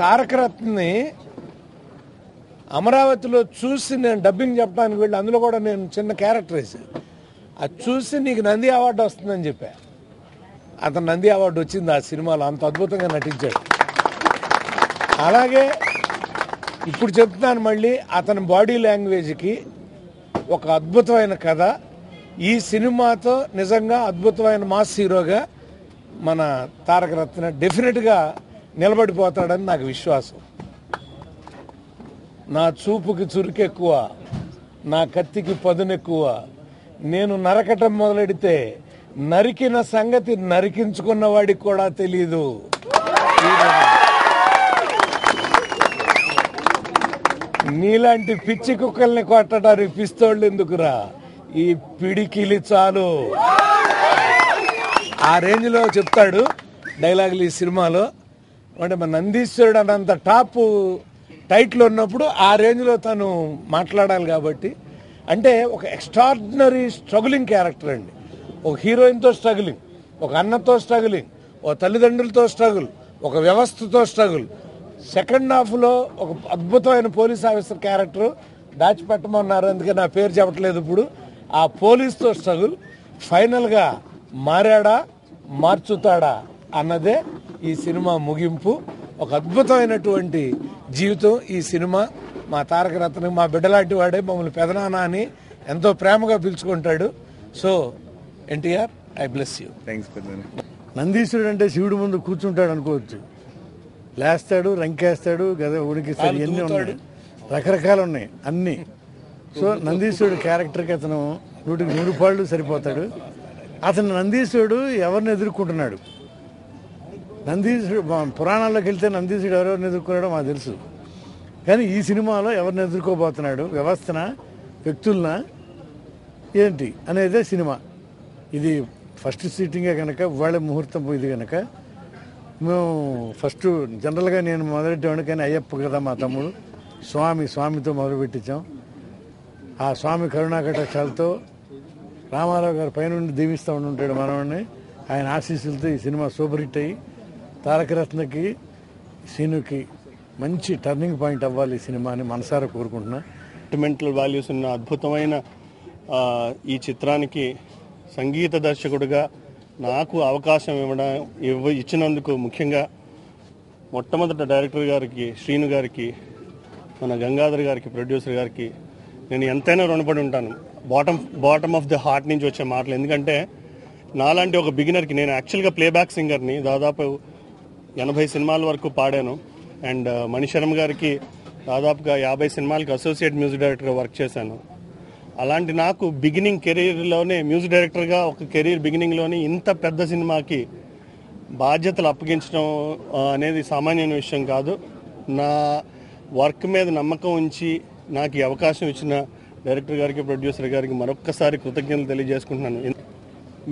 తారక రత్ని అమరావతిలో చూసి నేను డబ్బింగ్ చెప్పడానికి వెళ్ళి అందులో కూడా నేను చిన్న క్యారెక్టర్ వేసాను. అది చూసి నీకు నంది అవార్డు వస్తుందని చెప్పా. అతను నంది అవార్డు వచ్చింది ఆ సినిమాలో, అంత అద్భుతంగా నటించాడు. అలాగే ఇప్పుడు చెప్తున్నాను మళ్ళీ, అతని బాడీ లాంగ్వేజ్కి ఒక అద్భుతమైన కథ. ఈ సినిమాతో నిజంగా అద్భుతమైన మాస్ హీరోగా మన తారక రత్న డెఫినెట్గా నిలబడిపోతాడని నాకు విశ్వాసం. నా చూపుకి చురుకెక్కువ, నా కత్తికి పదునెక్కువ, నేను నరకటం మొదలెడితే నరికిన సంగతి నరికించుకున్న వాడికి కూడా తెలీదు. నీలాంటి పిచ్చి కుక్కల్ని కొట్టడానికి పిస్తోళ్ళు ఎందుకురా, ఈ పిడికిలి చాలు. ఆ రేంజ్లో చెప్తాడు డైలాగులు ఈ సినిమాలో. అంటే మన నందీశ్వరుడు అన్నంత టాప్ టైటిల్ ఉన్నప్పుడు ఆ రేంజ్లో తను మాట్లాడాలి కాబట్టి. అంటే ఒక ఎక్స్ట్రాడినరీ స్ట్రగులింగ్ క్యారెక్టర్ అండి. ఒక హీరోయిన్తో స్ట్రగులింగ్, ఒక అన్నతో స్ట్రగులింగ్, ఒక తల్లిదండ్రులతో స్ట్రగుల్, ఒక వ్యవస్థతో స్ట్రగుల్. సెకండ్ హాఫ్లో ఒక అద్భుతమైన పోలీస్ ఆఫీసర్ క్యారెక్టర్ దాచిపెట్టమన్నారు, అందుకే నా పేరు చెప్పట్లేదు ఇప్పుడు. ఆ పోలీస్తో స్ట్రగుల్, ఫైనల్గా మారాడా మార్చుతాడా అన్నదే ఈ సినిమా ముగింపు. ఒక అద్భుతమైనటువంటి జీవితం ఈ సినిమా. మా తారక రత్న మా బిడ్డలాంటి వాడే, మమ్మల్ని పెదనాన్న అని ఎంతో ప్రేమగా పిలుచుకుంటాడు. So NTR, I bless you. Thanks పెద్దనా. నందీశ్వరుడు అంటే శివుడి ముందు కూర్చుంటాడు అనుకోవచ్చు, లేస్తాడు, రంకేస్తాడు, గద ఉడికిస్తాడు, ఎన్ని ఉన్నాయి, రకరకాలు ఉన్నాయి అన్నీ. సో నందీశ్వరుడు క్యారెక్టర్కి అతను 100కి 100 పాళ్ళు సరిపోతాడు. అతను నందీశ్వరుడు ఎవరిని ఎదుర్కొంటున్నాడు, నందీశ్వరుడు పురాణాల్లోకి వెళ్తే నందీశ్వరుడు ఎవరెవరిని ఎదుర్కొన్నాడో మాకు తెలుసు. కానీ ఈ సినిమాలో ఎవరిని ఎదుర్కోబోతున్నాడు, వ్యవస్థన, వ్యక్తులన, ఏంటి అనేదే సినిమా. ఇది ఫస్ట్ సీటింగే కనుక, వాళ్ళ ముహూర్తం ఇది కనుక మేము ఫస్ట్ జనరల్గా నేను మొదలెట్టేవాడిని. కానీ అయ్యప్ప కదా మా తమ్ముడు, స్వామితో మొదలుపెట్టించాం. ఆ స్వామి కరుణాకటాక్షాలతో రామారావు గారు పైనుండి దీవిస్తూ ఉంటాడు మనవాడిని. ఆయన ఆశీస్సులతో ఈ సినిమా సూపర్ హిట్ అయ్యి తారకరత్నకి, సీనుకి మంచి టర్నింగ్ పాయింట్ అవ్వాలి ఈ సినిమా అని మనసారా కోరుకుంటున్నా. సెంటిమెంటల్ వాల్యూస్ ఉన్న అద్భుతమైన ఈ చిత్రానికి సంగీత దర్శకుడిగా నాకు అవకాశం ఇచ్చినందుకు ముఖ్యంగా మొట్టమొదట డైరెక్టర్ గారికి, శ్రీను గారికి, మన గంగాధర్ గారికి, ప్రొడ్యూసర్ గారికి నేను ఎంతైనా రుణపడి ఉంటాను. బాటమ్ ఆఫ్ ది హార్ట్ నుంచి వచ్చే మాటలు. ఎందుకంటే నాలాంటి ఒక బిగినర్కి, నేను యాక్చువల్గా ప్లేబ్యాక్ సింగర్ని, దాదాపు 80 సినిమాల వరకు పాడాను. అండ్ మణిశర్మ గారికి దాదాపుగా 50 సినిమాలకు అసోసియేట్ మ్యూజిక్ డైరెక్టర్గా వర్క్ చేశాను. అలాంటి నాకు బిగినింగ్ కెరీర్లోనే, మ్యూజిక్ డైరెక్టర్గా ఒక కెరీర్ బిగినింగ్లోనే ఇంత పెద్ద సినిమాకి బాధ్యతలు అప్పగించడం అనేది సామాన్యమైన విషయం కాదు. నా వర్క్ మీద నమ్మకం ఉంచి నాకు ఈ అవకాశం ఇచ్చిన డైరెక్టర్ గారికి, ప్రొడ్యూసర్ గారికి మరొక్కసారి కృతజ్ఞతలు తెలియజేసుకుంటున్నాను.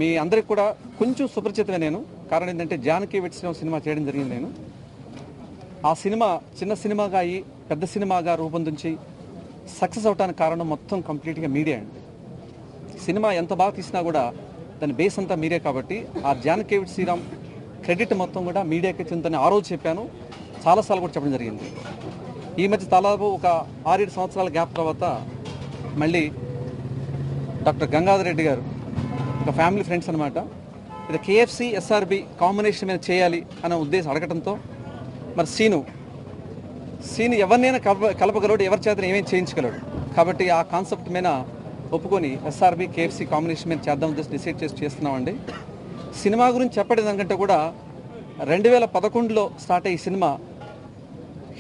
మీ అందరికి కూడా కొంచెం సుపరిచితమే నేను. కారణం ఏంటంటే జానకి వెట్స్ సినిమా చేయడం జరిగింది నేను. ఆ సినిమా చిన్న సినిమాగా అయ్యి పెద్ద సినిమాగా రూపొందించి సక్సెస్ అవడానికి కారణం మొత్తం కంప్లీట్గా మీడియా అండి. సినిమా ఎంత బాగా తీసినా కూడా దాని బేస్ అంతా మీడియా కాబట్టి ఆ జానకి వెట్స్ శ్రీరామ్ క్రెడిట్ మొత్తం కూడా మీడియాకి చెందుతని ఆ రోజు చెప్పాను, చాలాసార్లు కూడా చెప్పడం జరిగింది. ఈ మధ్య దాదాపు ఒక 6-7 సంవత్సరాల గ్యాప్ తర్వాత మళ్ళీ డాక్టర్ గంగాధర్ రెడ్డి గారు, ఒక ఫ్యామిలీ ఫ్రెండ్స్ అనమాట, ఇది KFC SRB కాంబినేషన్ మీద చేయాలి అనే ఉద్దేశం అడగటంతో మరి సీను ఎవరినైనా కలపగలడు, ఎవరి చేత ఏమేమి చేయించగలడు కాబట్టి ఆ కాన్సెప్ట్ మీద ఒప్పుకొని SRB KFC కాంబినేషన్ మీద చేద్దాం ఉద్దేశం డిసైడ్ చేస్తున్నామండి. సినిమా గురించి చెప్పడం దానికంటే కూడా 2011లో స్టార్ట్ అయ్యే సినిమా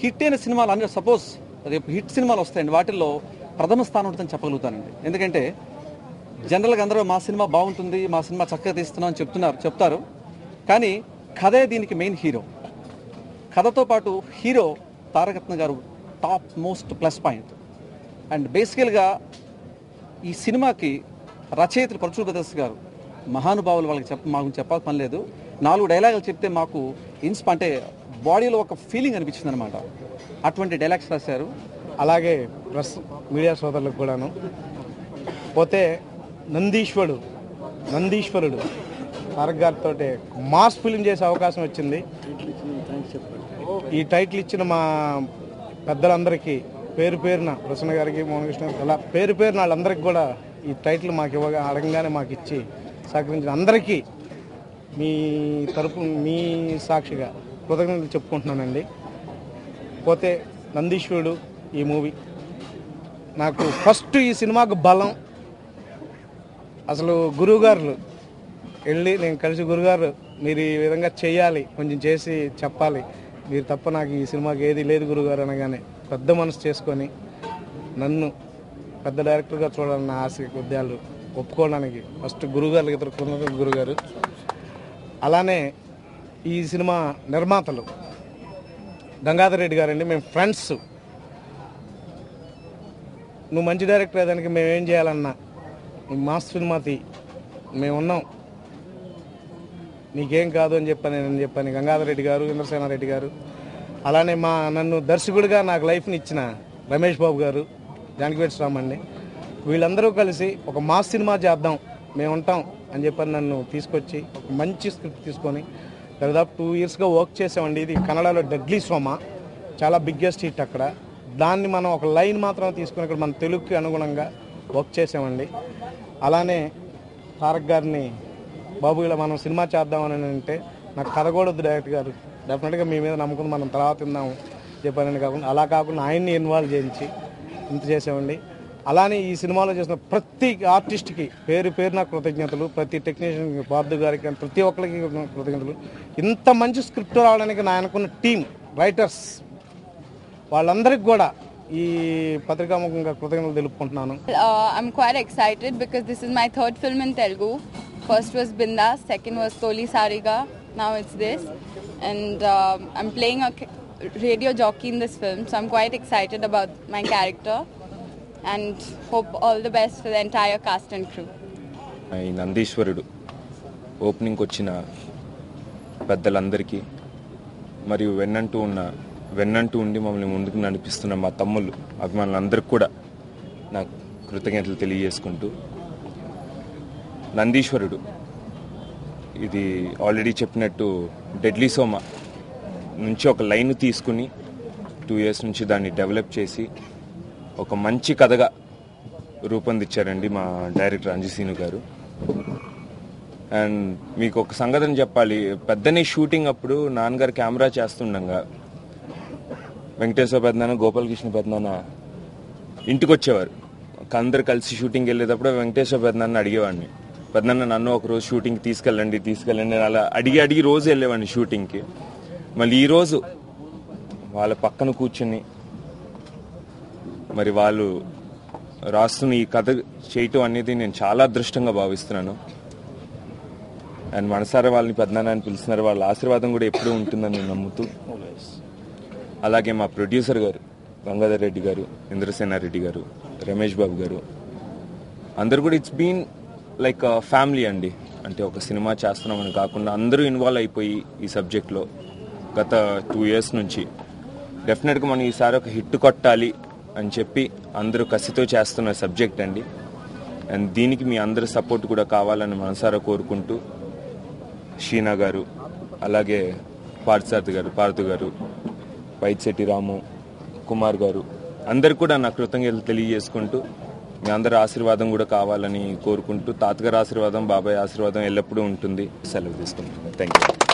హిట్ అయిన సినిమాలు అన్నీ సపోజ్ రేపు హిట్ సినిమాలు వస్తాయండి, వాటిల్లో ప్రథమ స్థానం ఉంటుందని చెప్పగలుగుతానండి. ఎందుకంటే జనరల్గా అందరూ మా సినిమా బాగుంటుంది, మా సినిమా చక్కగా తీస్తున్నాం అని చెప్తారు. కానీ కథే దీనికి మెయిన్ హీరో. కథతో పాటు హీరో తారకరత్న గారు top most plus point. And బేసికల్గా ఈ సినిమాకి రచయితలు పరచూరు బ్రదర్స్ గారు మహానుభావులు, వాళ్ళకి మాకు చెప్పాల్సిన పని లేదు. 4 డైలాగులు చెప్తే మాకు అంటే బాడీలో ఒక ఫీలింగ్ అనిపించింది అనమాట. అటువంటి డైలాగ్స్ రాశారు. అలాగే ప్రెస్ మీడియా సోదరులకు కూడాను. పోతే నందీశ్వరుడు తారక్ గారితో మాస్ ఫిలిం చేసే అవకాశం వచ్చింది. ఈ టైటిల్ ఇచ్చిన మా పెద్దలందరికీ పేరు పేరున ప్రసన్న గారికి, మోహనకృష్ణ అలా పేరు పేరున వాళ్ళందరికీ కూడా ఈ టైటిల్ మాకు అడగంగానే మాకు ఇచ్చి సహకరించిన అందరికీ మీ తరపు మీ సాక్షిగా కృతజ్ఞతలు చెప్పుకుంటున్నానండి. పోతే నందీశ్వరుడు ఈ మూవీ నాకు ఫస్ట్ ఈ సినిమాకు బలం అసలు గురువుగారు వెళ్ళి నేను కలిసి గురుగారు మీరు ఈ విధంగా చేయాలి, కొంచెం చేసి చెప్పాలి, మీరు తప్ప నాకు ఈ సినిమాకి ఏది లేదు గురుగారు అనగానే పెద్ద మనసు చేసుకొని నన్ను పెద్ద డైరెక్టర్గా చూడాలన్న ఆశ ఉద్యాలు ఒప్పుకోవడానికి ఫస్ట్ గురుగారు ఇద్దరు గురుగారు. అలానే ఈ సినిమా నిర్మాతలు గంగాధర్ రెడ్డి గారండి. మేము ఫ్రెండ్స్. నువ్వు మంచి డైరెక్టర్ అయ్యేదానికి మేమేం చేయాలన్నా మాస్ సినిమా మేమున్నాం, నీకేం కాదు అని నేను చెప్పాను. గంగాధర్ రెడ్డి గారు, ఇంద్రసేనారెడ్డి గారు, అలానే నన్ను దర్శకుడిగా నాకు లైఫ్ని ఇచ్చిన రమేష్ బాబు గారు, జానకివేట్స్ రామండి, వీళ్ళందరూ కలిసి ఒక మాస్ సినిమా చేద్దాం మేము ఉంటాం అని చెప్పని నన్ను తీసుకొచ్చి ఒక మంచి స్క్రిప్ట్ తీసుకొని దాదాపు 2 yearsగా వర్క్ చేసామండి. ఇది కన్నడలో డెడ్లీ సోమ చాలా బిగ్గెస్ట్ హిట్ అక్కడ. దాన్ని మనం ఒక లైన్ మాత్రం తీసుకుని ఇక్కడ మన తెలుగుకి అనుగుణంగా వర్క్ చేసామండి. అలానే తారక్ గారిని బాబు ఇలా మనం సినిమా చేద్దామని అంటే నాకు కథ కూడా వద్దు డైరెక్టర్ గారు, డెఫినెట్గా మీ మీద నమ్ముకుని మనం తర్వాత తిందాము చెప్పానని కాకుండా అలా కాకుండా ఆయన్ని ఇన్వాల్వ్ చేయించి ఇంత చేసామండి. అలానే ఈ సినిమాలో చేసిన ప్రతి ఆర్టిస్ట్కి పేరు పేరున కృతజ్ఞతలు, ప్రతి టెక్నీషియన్ బాబు గారికి ప్రతి ఒక్కరికి కృతజ్ఞతలు. ఇంత మంచి స్క్రిప్ట్ రావడానికి నా అనుకున్న టీం రైటర్స్ వాళ్ళందరికీ కూడా ఈ పత్రికాముఖంగా కృతజ్ఞతలు తెలుపుకుంటున్నాను. I'm quite excited because this is my third film in Telugu. First was Bindas, second was Toli Sariga, now it's this. And I'm playing a radio jockey in this film, so I'm quite excited about my character and hope all the best for the entire cast and crew. ఈ నందీశ్వరుడు ఓపెనింగ్కి వచ్చిన పెద్దలందరికీ మరియు వెన్నంటూ ఉండి మమ్మల్ని ముందుకు నడిపిస్తున్న మా తమ్ముళ్ళు అభిమానులందరికీ కూడా నాకు కృతజ్ఞతలు తెలియజేసుకుంటూ, నందీశ్వరుడు ఇది ఆల్రెడీ చెప్పినట్టు డెడ్లీ సోమ నుంచి ఒక లైన్ తీసుకుని 2 years నుంచి దాన్ని డెవలప్ చేసి ఒక మంచి కథగా రూపొందించారండి మా డైరెక్టర్ అంజసీను గారు. అండ్ మీకు ఒక సంగతిని చెప్పాలి, పెద్దనే షూటింగ్ అప్పుడు నాన్నగారు కెమెరా చేస్తుండగా వెంకటేశ్వర పెద్దనాన్న, గోపాలకృష్ణ పెద్దనాన్న ఇంటికి వచ్చేవారు. అందరు కలిసి షూటింగ్కి వెళ్ళేటప్పుడు వెంకటేశ్వర పెద్దనాన్న అడిగేవాడిని, పెద్దనాన్న నన్ను ఒకరోజు షూటింగ్కి తీసుకెళ్ళండి అలా అడిగి రోజు వెళ్ళేవాడిని షూటింగ్కి. మళ్ళీ ఈరోజు వాళ్ళ పక్కన కూర్చుని మరి వాళ్ళు రాస్తున్న ఈ కథ చేయటం అనేది నేను చాలా అదృష్టంగా భావిస్తున్నాను. అండ్ మనసారా వాళ్ళని పెద్దనాన్న అని పిలుస్తున్నారు, వాళ్ళ ఆశీర్వాదం కూడా ఎప్పుడూ ఉంటుందని నేను నమ్ముతూ, అలాగే మా ప్రొడ్యూసర్ గారు గంగాధర్ రెడ్డి గారు, ఇంద్రసేనారెడ్డి గారు, రమేష్ బాబు గారు అందరు కూడా ఇట్స్ బీన్ లైక్ ఫ్యామిలీ అండి. అంటే ఒక సినిమా చేస్తున్నామని కాకుండా అందరూ ఇన్వాల్వ్ అయిపోయి ఈ సబ్జెక్ట్లో గత 2 years నుంచి డెఫినెట్గా మనం ఈసారి ఒక హిట్ కొట్టాలి అని చెప్పి అందరూ కసితో చేస్తున్న సబ్జెక్ట్ అండి. అండ్ దీనికి మీ అందరి సపోర్ట్ కూడా కావాలని మనసారా కోరుకుంటూ, షీనా గారు, అలాగే పార్థు గారు, వైద్యశెట్టి రాము, కుమార్ గారు అందరు కూడా నా కృతజ్ఞతలు తెలియజేసుకుంటూ, మీ అందరి ఆశీర్వాదం కూడా కావాలని కోరుకుంటూ, తాతగారి ఆశీర్వాదం, బాబాయ్ ఆశీర్వాదం ఎల్లప్పుడూ ఉంటుంది. సెలవు తీసుకుంటాను. Thank you.